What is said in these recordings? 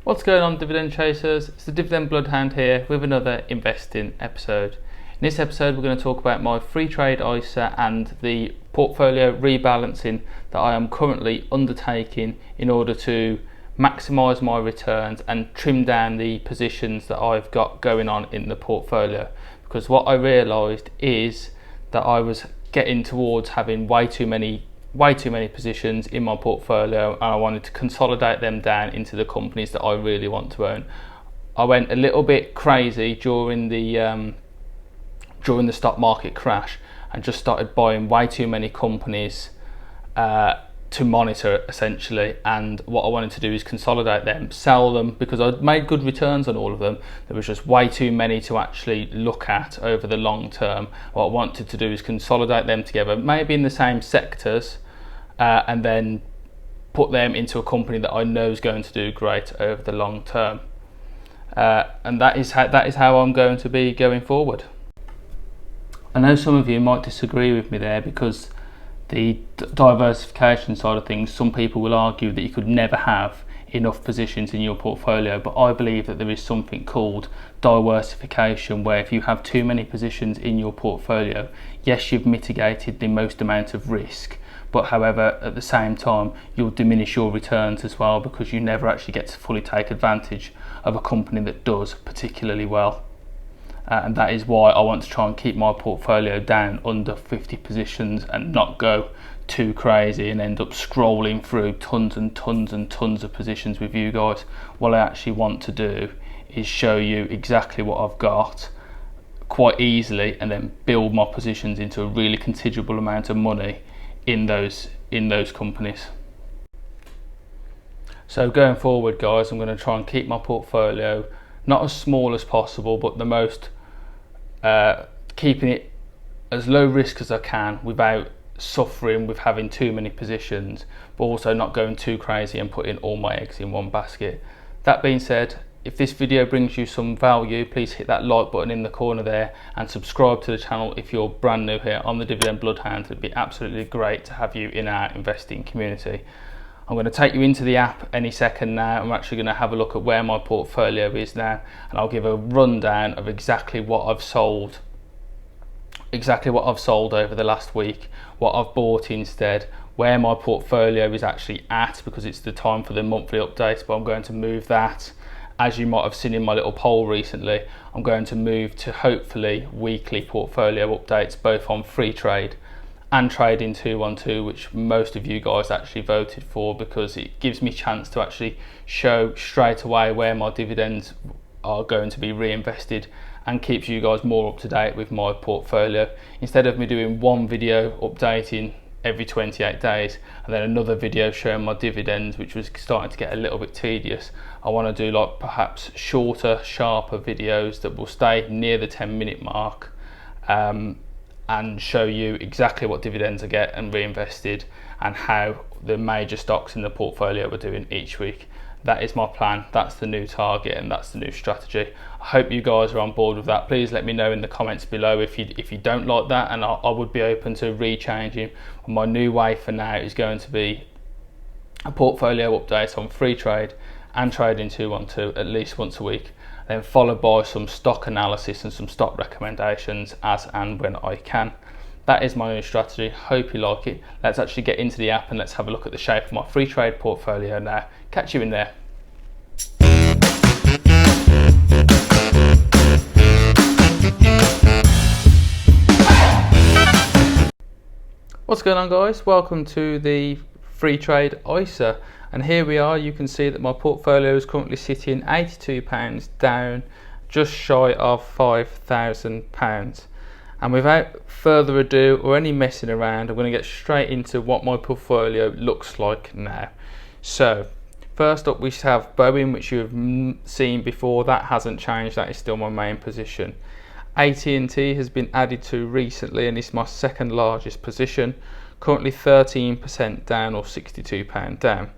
What's going on, Dividend Chasers? It's the Dividend Bloodhound here with another investing episode. In this episode we're going to talk about my Freetrade ISA and the portfolio rebalancing that I am currently undertaking in order to maximise my returns and trim down the positions that I've got going on in the portfolio. Because what I realised is that I was getting towards having way too many positions in my portfolio, and I wanted to consolidate them down into the companies that I really want to own. I went a little bit crazy during the stock market crash and just started buying way too many companies to monitor essentially, and what I wanted to do is consolidate them, sell them, because I'd made good returns on all of them. There was just way too many to actually look at over the long term. What I wanted to do is consolidate them together, maybe in the same sectors, and then put them into a company that I know is going to do great over the long term. And that is how I'm going to be going forward. I know some of you might disagree with me there, because the diversification side of things, some people will argue that you could never have enough positions in your portfolio, but I believe that there is something called diversification, where if you have too many positions in your portfolio, yes, you've mitigated the most amount of risk, but however at the same time you'll diminish your returns as well, because you never actually get to fully take advantage of a company that does particularly well. And that is why I want to try and keep my portfolio down under 50 positions and not go too crazy and end up scrolling through tons and tons and tons of positions with you guys. What I actually want to do is show you exactly what I've got quite easily, and then build my positions into a really considerable amount of money in those companies. So going forward, guys, I'm going to try and keep my portfolio not as small as possible, but the most keeping it as low risk as I can without suffering with having too many positions, but also not going too crazy and putting all my eggs in one basket. That being said, if this video brings you some value, please hit that like button in the corner there and subscribe to the channel if you're brand new here. I'm the Dividend Bloodhound. It'd be absolutely great to have you in our investing community. I'm going to take you into the app any second now. I'm actually going to have a look at where my portfolio is now, and I'll give a rundown of exactly what I've sold over the last week, what I've bought instead, where my portfolio is actually at, because it's the time for the monthly updates, but I'm going to move that. As you might have seen in my little poll recently, I'm going to move to hopefully weekly portfolio updates, both on Freetrade and Trading 212, which most of you guys actually voted for, because it gives me a chance to actually show straight away where my dividends are going to be reinvested, and keeps you guys more up to date with my portfolio. Instead of me doing one video updating every 28 days and then another video showing my dividends, which was starting to get a little bit tedious, I want to do like perhaps shorter, sharper videos that will stay near the 10-minute mark, and show you exactly what dividends I get and reinvested, and how the major stocks in the portfolio are doing each week. That is my plan, that's the new target, and that's the new strategy. I hope you guys are on board with that. Please let me know in the comments below if you don't like that, and I would be open to re-changing. My new way for now is going to be a portfolio update on Freetrade and Trading 212 at least once a week, then followed by some stock analysis and some stock recommendations as and when I can. That is my new strategy. Hope you like it. Let's actually get into the app and let's have a look at the shape of my Freetrade portfolio now. Catch you in there. What's going on, guys? Welcome to the Freetrade ISA, and here we are. You can see that my portfolio is currently sitting £82 down, just shy of £5,000. And without further ado or any messing around, I'm going to get straight into what my portfolio looks like now. So first up we have Boeing, which you've seen before. That hasn't changed, that is still my main position. AT&T has been added to recently, and it's my second largest position, currently 13% down, or £62 down.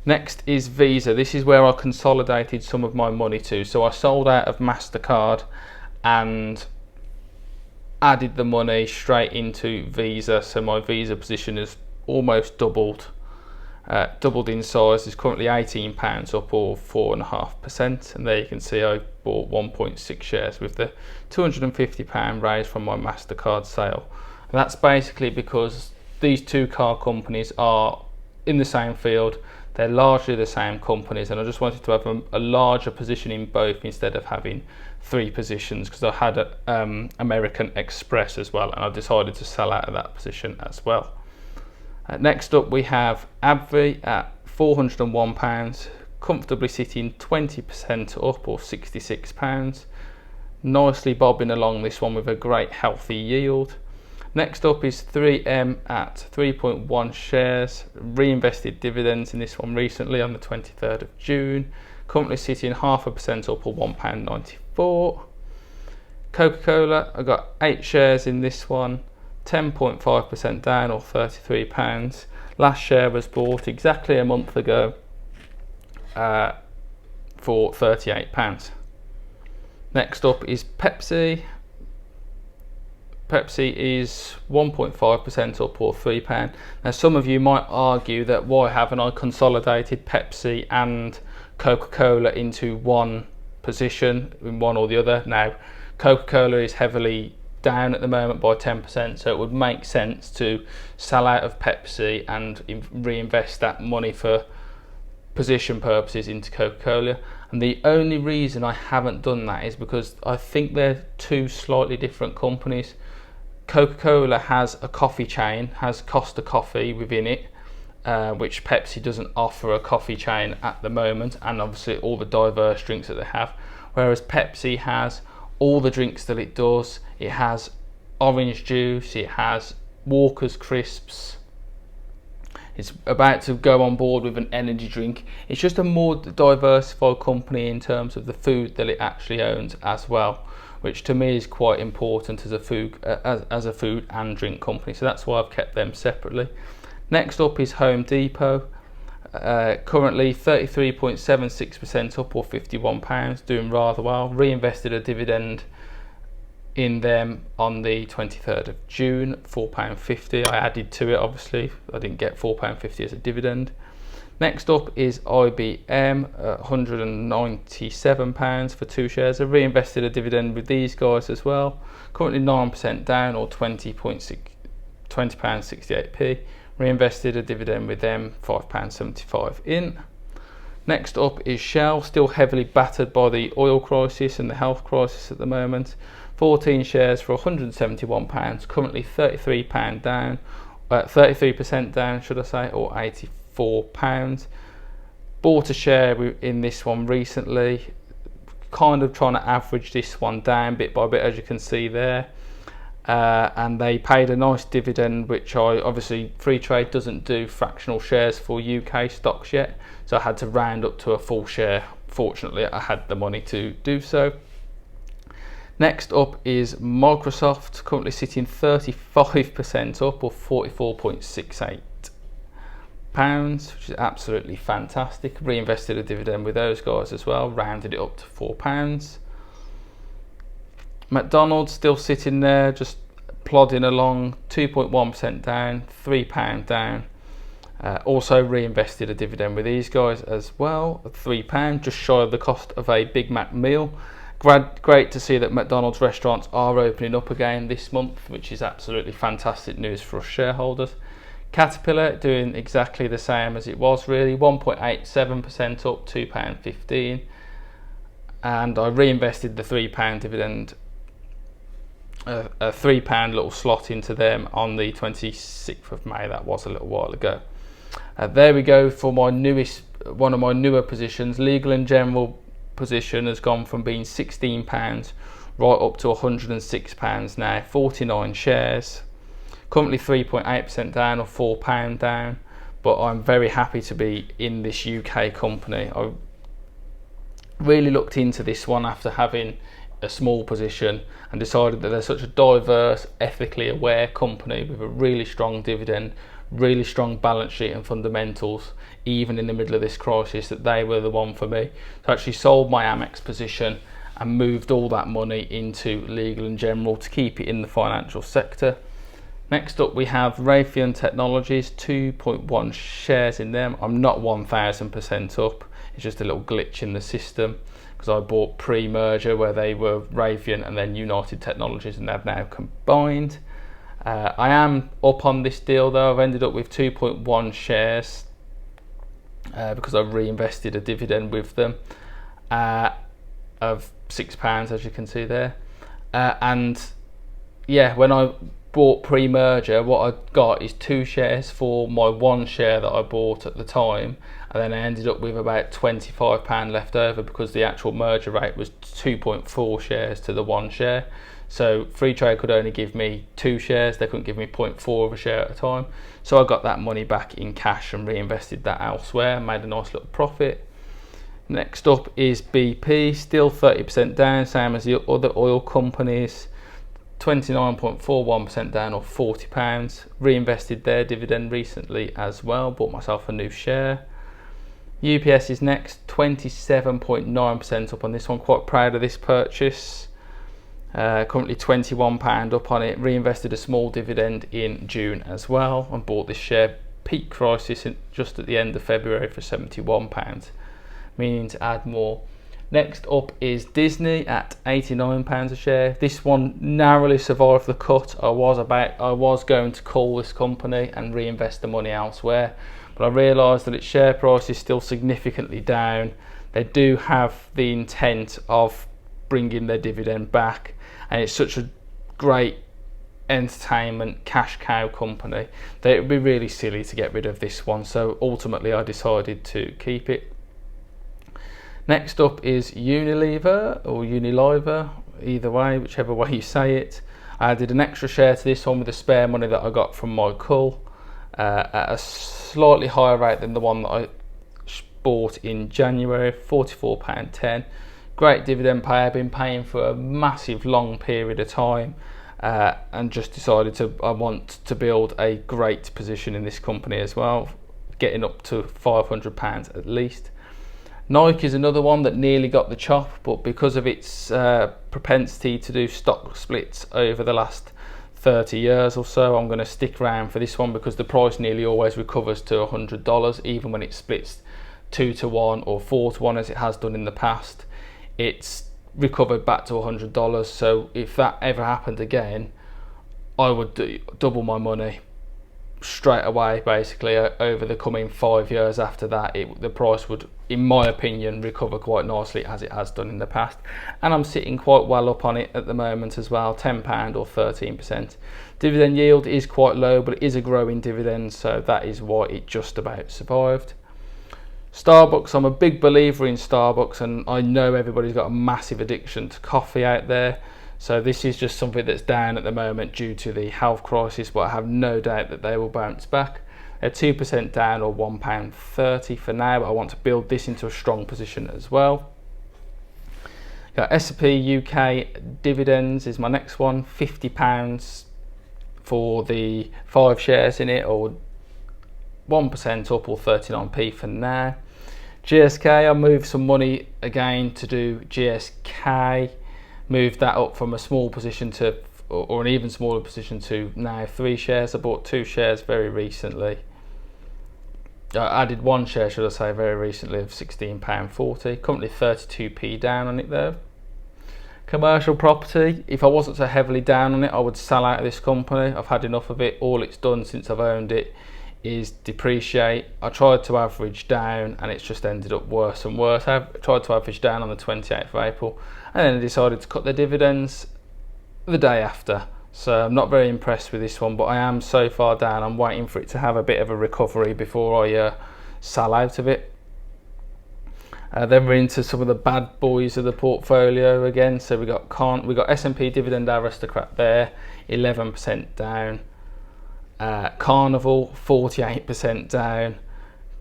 Next is Visa. This is where I consolidated some of my money to. So I sold out of MasterCard and added the money straight into Visa, so my Visa position has almost doubled doubled in size, is currently £18 up, or 4.5%. And there you can see I bought 1.6 shares with the £250 raised from my MasterCard sale. And that's basically because these two car companies are in the same field, they're largely the same companies, and I just wanted to have a larger position in both instead of having 3 positions, because I had American Express as well, and I decided to sell out of that position as well. Next up we have AbbVie at £401, comfortably sitting 20% up, or £66. Nicely bobbing along this one with a great healthy yield. Next up is 3M at 3.1 shares, reinvested dividends in this one recently on the 23rd of June, currently sitting 0.5% up, or £1.94. Coca-Cola, I got 8 shares in this one, 10.5% down, or £33. Last share was bought exactly a month ago for £38. Next up is Pepsi. Pepsi is 1.5% up, or £3. Now some of you might argue that why haven't I consolidated Pepsi and Coca-Cola into one position, in one or the other. Now Coca-Cola is heavily down at the moment by 10%, so it would make sense to sell out of Pepsi and reinvest that money for position purposes into Coca-Cola. And the only reason I haven't done that is because I think they're two slightly different companies. Coca-Cola has a coffee chain, has Costa Coffee within it, which Pepsi doesn't offer a coffee chain at the moment, and obviously all the diverse drinks that they have. Whereas Pepsi has all the drinks that it does. It has orange juice, it has Walker's crisps. It's about to go on board with an energy drink. It's just a more diversified company in terms of the food that it actually owns as well, which to me is quite important as a food and drink company. So that's why I've kept them separately. Next up is Home Depot, currently 33.76% up, or £51, doing rather well. Reinvested a dividend in them on the 23rd of June, £4.50. I added to it, obviously I didn't get £4.50 as a dividend. Next up is IBM, £197 for 2 shares. I reinvested a dividend with these guys as well, currently 9% down, or £20.68p. Reinvested a dividend with them, £5.75 in. Next up is Shell, still heavily battered by the oil crisis and the health crisis at the moment. 14 shares for £171, currently £33 down, 33% down should I say, or £84. Bought a share in this one recently, kind of trying to average this one down bit by bit, as you can see there. And they paid a nice dividend, which obviously Freetrade doesn't do fractional shares for UK stocks yet, so I had to round up to a full share. Fortunately I had the money to do so. Next up is Microsoft, currently sitting 35% up, or £44.68, which is absolutely fantastic. Reinvested a dividend with those guys as well, rounded it up to £4. McDonald's still sitting there, just plodding along, 2.1% down, £3 down. Also reinvested a dividend with these guys as well, £3, just shy of the cost of a Big Mac meal. Great to see that McDonald's restaurants are opening up again this month, which is absolutely fantastic news for us shareholders. Caterpillar doing exactly the same as it was really, 1.87% up, £2.15. And I reinvested the £3 dividend, a £3 little slot into them on the 26th of May. That was a little while ago. There we go for my one of my newer positions. Legal and General position has gone from being £16 right up to £106 now, 49 shares, currently 3.8% down, or £4 down, but I'm very happy to be in this UK company. I really looked into this one after having a small position and decided that they're such a diverse, ethically aware company with a really strong dividend, really strong balance sheet and fundamentals, even in the middle of this crisis, that they were the one for me. So I actually sold my Amex position and moved all that money into Legal and General to keep it in the financial sector. Next up we have Raytheon Technologies, 2.1 shares in them. I'm not 1000% up, it's just a little glitch in the system because I bought pre-merger where they were Raytheon and then United Technologies, and they've now combined. I am up on this deal though. I've ended up with 2.1 shares because I've reinvested a dividend with them of £6, as you can see there. And yeah, when I bought pre-merger, what I got is 2 shares for my 1 share that I bought at the time, and then I ended up with about £25 left over because the actual merger rate was 2.4 shares to the 1 share. So Freetrade could only give me 2 shares, they couldn't give me 0.4 of a share at a time. So I got that money back in cash and reinvested that elsewhere, made a nice little profit. Next up is BP, still 30% down, same as the other oil companies. 29.41% down, or £40. Reinvested their dividend recently as well, bought myself a new share. UPS is next, 27.9% up on this one. Quite proud of this purchase. Currently £21 up on it. Reinvested a small dividend in June as well, and bought this share peak crisis just at the end of February for £71, meaning to add more. Next up is Disney at £89 a share. This one narrowly survived the cut. I was going to call this company and reinvest the money elsewhere, but I realised that its share price is still significantly down. They do have the intent of bringing their dividend back, and it's such a great entertainment cash cow company that it would be really silly to get rid of this one. So ultimately I decided to keep it. Next up is Unilever, or Unilever, either way, whichever way you say it. I added an extra share to this one with the spare money that I got from my call at a slightly higher rate than the one that I bought in January, £44.10. Great dividend pay. I've been paying for a massive long period of time, and just decided I want to build a great position in this company as well, getting up to £500 at least. Noack is another one that nearly got the chop, but because of its propensity to do stock splits over the last 30 years or so, I'm going to stick around for this one because the price nearly always recovers to $100, even when it splits 2 to 1 or 4 to 1 as it has done in the past. It's recovered back to $100, so if that ever happened again, I would double my money straight away. Basically, over the coming 5 years after that, the price would, in my opinion, recover quite nicely as it has done in the past. And I'm sitting quite well up on it at the moment as well, £10 or 13%. Dividend yield is quite low, but it is a growing dividend, so that is why it just about survived. Starbucks, I'm a big believer in Starbucks, and I know everybody's got a massive addiction to coffee out there. So this is just something that's down at the moment due to the health crisis, but I have no doubt that they will bounce back. They're 2% down, or £1.30 for now, but I want to build this into a strong position as well. Got S&P UK dividends is my next one, £50 for the 5 shares in it, or 1% up, or 39p for now. GSK, I moved some money again to do GSK. Moved that up from a small position to, or an even smaller position to now 3 shares. I bought 2 shares very recently. I added 1 share, should I say, very recently, of £16.40. Currently 32p down on it though. Commercial property, if I wasn't so heavily down on it, I would sell out of this company. I've had enough of it. All it's done since I've owned it is depreciate. I tried to average down and it's just ended up worse and worse. I tried to average down on the 28th of April and then I decided to cut the dividends the day after. So I'm not very impressed with this one, but I am so far down, I'm waiting for it to have a bit of a recovery before I sell out of it. Then we're into some of the bad boys of the portfolio again. So we got S&P Dividend Aristocrat there, 11% down. Carnival, 48% down.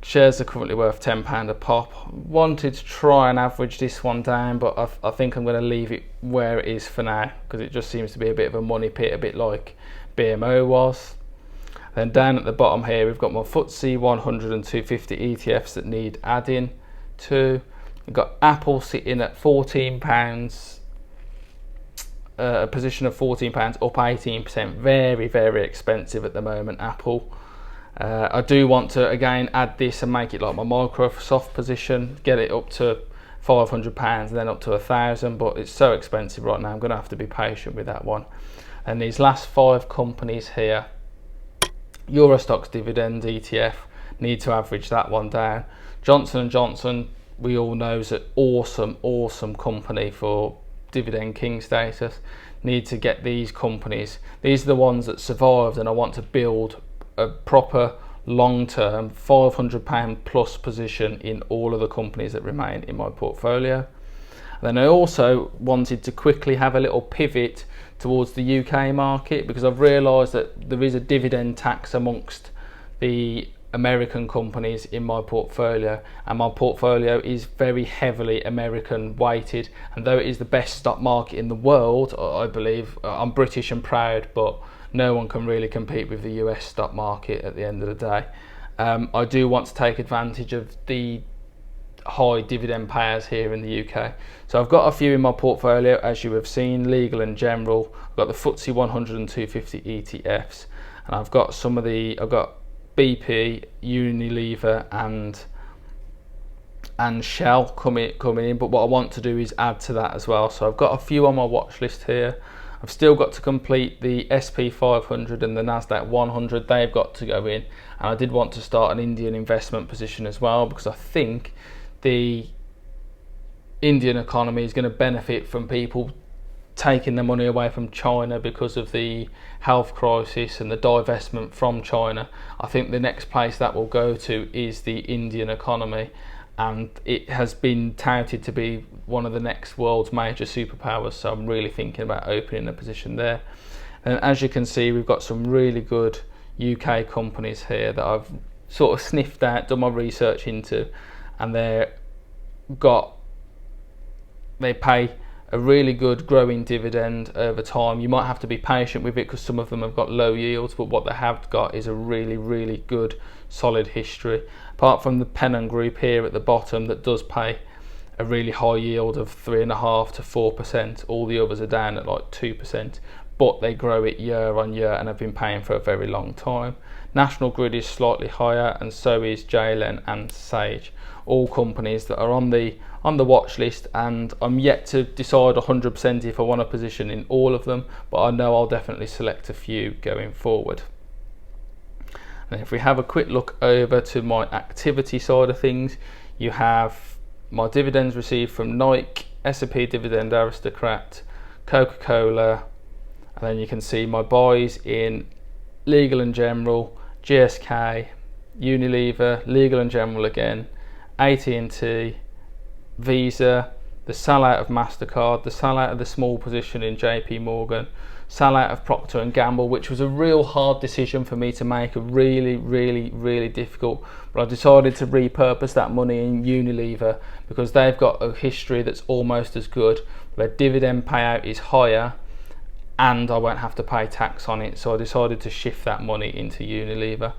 Shares are currently worth £10 a pop. Wanted to try and average this one down, but I think I'm going to leave it where it is for now because it just seems to be a bit of a money pit, a bit like BMO was. Then down at the bottom here, we've got my FTSE 100 and 250 ETFs that need adding to. We've got Apple sitting at £14. a position of £14, up 18%. Very, very expensive at the moment, Apple. I do want to again add this and make it like my Microsoft position, get it up to £500 and then up to £1,000, but it's so expensive right now. I'm going to have to be patient with that one. And these last 5 companies here, Eurostoxx dividend ETF, need to average that one down. Johnson & Johnson, we all know, is an awesome company for dividend king status. Need to get these companies. These are the ones that survived, and I want to build a proper long-term £500 plus position in all of the companies that remain in my portfolio. And then I also wanted to quickly have a little pivot towards the UK market, because I've realised that there is a dividend tax amongst the American companies in my portfolio, and my portfolio is very heavily American weighted. And though it is the best stock market in the world, I believe, I'm British and proud, but no one can really compete with the US stock market at the end of the day. I do want to take advantage of the high dividend payers here in the UK. So I've got a few in my portfolio, as you have seen, Legal and General. I've got the FTSE 100 and 250 ETFs, and I've got I've got BP, Unilever and Shell coming in, but what I want to do is add to that as well. So I've got a few on my watch list here. I've still got to complete the SP 500 and the Nasdaq 100. They've got to go in, and I did want to start an Indian investment position as well, because I think the Indian economy is going to benefit from people taking the money away from China because of the health crisis and the divestment from China. I think the next place that will go to is the Indian economy, and it has been touted to be one of the next world's major superpowers, so I'm really thinking about opening a position there. And as you can see, we've got some really good UK companies here that I've sort of sniffed out, done my research into, and they pay a really good growing dividend over time. You might have to be patient with it because some of them have got low yields, but what they have got is a really good solid history. Apart from the Pennon Group here at the bottom that does pay a really high yield of 3.5% to 4%, all the others are down at like 2%, but they grow it year on year and have been paying for a very long time. National Grid is slightly higher, and so is JLEN and Sage, all companies that are on the watch list, and I'm yet to decide 100% if I want a position in all of them, but I know I'll definitely select a few going forward. And if we have a quick look over to my activity side of things, you have my dividends received from Noack, S&P Dividend Aristocrat, Coca-Cola, and then you can see my buys in Legal and General, GSK, Unilever, Legal and General again, AT&T, Visa, the sell out of MasterCard, the sell out of the small position in JP Morgan, sell out of Procter & Gamble, which was a real hard decision for me to make, a really difficult, but I decided to repurpose that money in Unilever because they've got a history that's almost as good. Their dividend payout is higher and I won't have to pay tax on it, so I decided to shift that money into Unilever.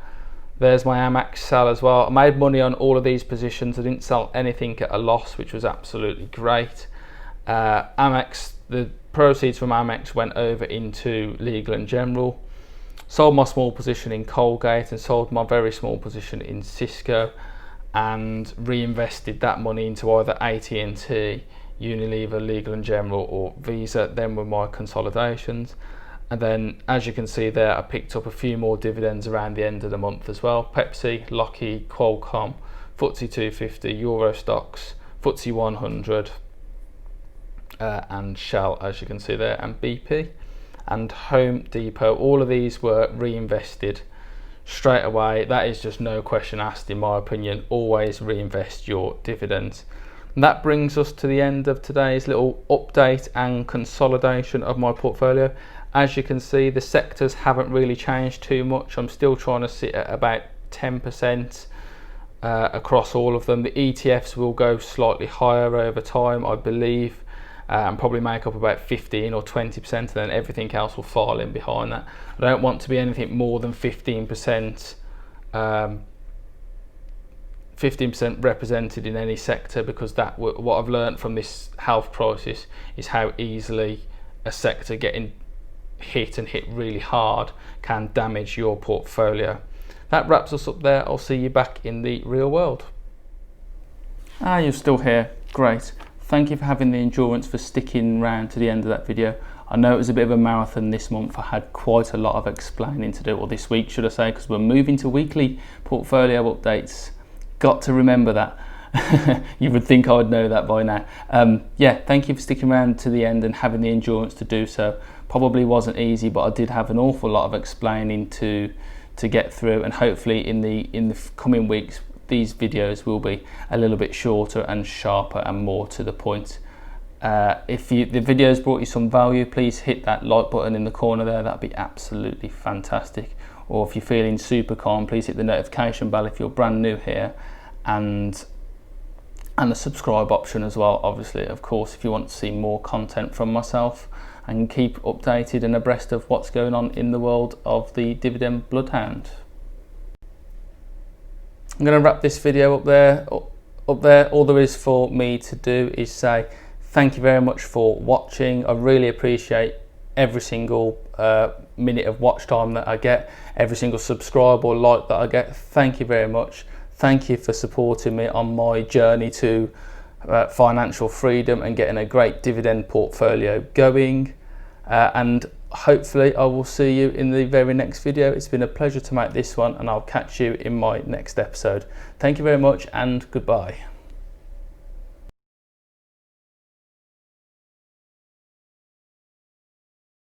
There's my Amex sell as well. I made money on all of these positions. I didn't sell anything at a loss, which was absolutely great. Amex, the proceeds from Amex went over into Legal and General. Sold my small position in Colgate and sold my very small position in Cisco, and reinvested that money into either AT&T, Unilever, Legal and General or Visa. Then with my consolidations. And then, as you can see there, I picked up a few more dividends around the end of the month as well. Pepsi, Lockheed, Qualcomm, FTSE 250, Eurostoxx, FTSE 100, and Shell, as you can see there, and BP, and Home Depot. All of these were reinvested straight away. That is just no question asked, in my opinion. Always reinvest your dividends. And that brings us to the end of today's little update and consolidation of my portfolio. As you can see, the sectors haven't really changed too much. I'm still trying to sit at about 10% across all of them. The ETFs will go slightly higher over time, I believe, and probably make up about 15 or 20%, and then everything else will fall in behind that. I don't want to be anything more than 15%. 15% represented in any sector, because that what I've learned from this health crisis is how easily a sector getting hit and hit really hard can damage your portfolio. That wraps us up there. I'll see you back in the real world. You're still here. Great. Thank you for having the endurance for sticking around to the end of that video. I know it was a bit of a marathon this month. I had quite a lot of explaining to do, or this week should I say, because we're moving to weekly portfolio updates. Got to remember that. You would think I would know that by now. Yeah, thank you for sticking around to the end and having the endurance to do so. Probably wasn't easy, but I did have an awful lot of explaining to get through, and hopefully in the coming weeks these videos will be a little bit shorter and sharper and more to the point. If the videos brought you some value, please hit that like button in the corner there. That'd be absolutely fantastic. Or if you're feeling super calm, please hit the notification bell if you're brand new here, and the subscribe option as well, obviously, of course, if you want to see more content from myself and keep updated and abreast of what's going on in the world of the Dividend Bloodhound. I'm going to wrap this video up there. All there is for me to do is say thank you very much for watching. I really appreciate every single minute of watch time that I get, every single subscribe or like that I get. Thank you very much. Thank you for supporting me on my journey to financial freedom and getting a great dividend portfolio going. And hopefully I will see you in the very next video. It's been a pleasure to make this one, and I'll catch you in my next episode. Thank you very much and goodbye.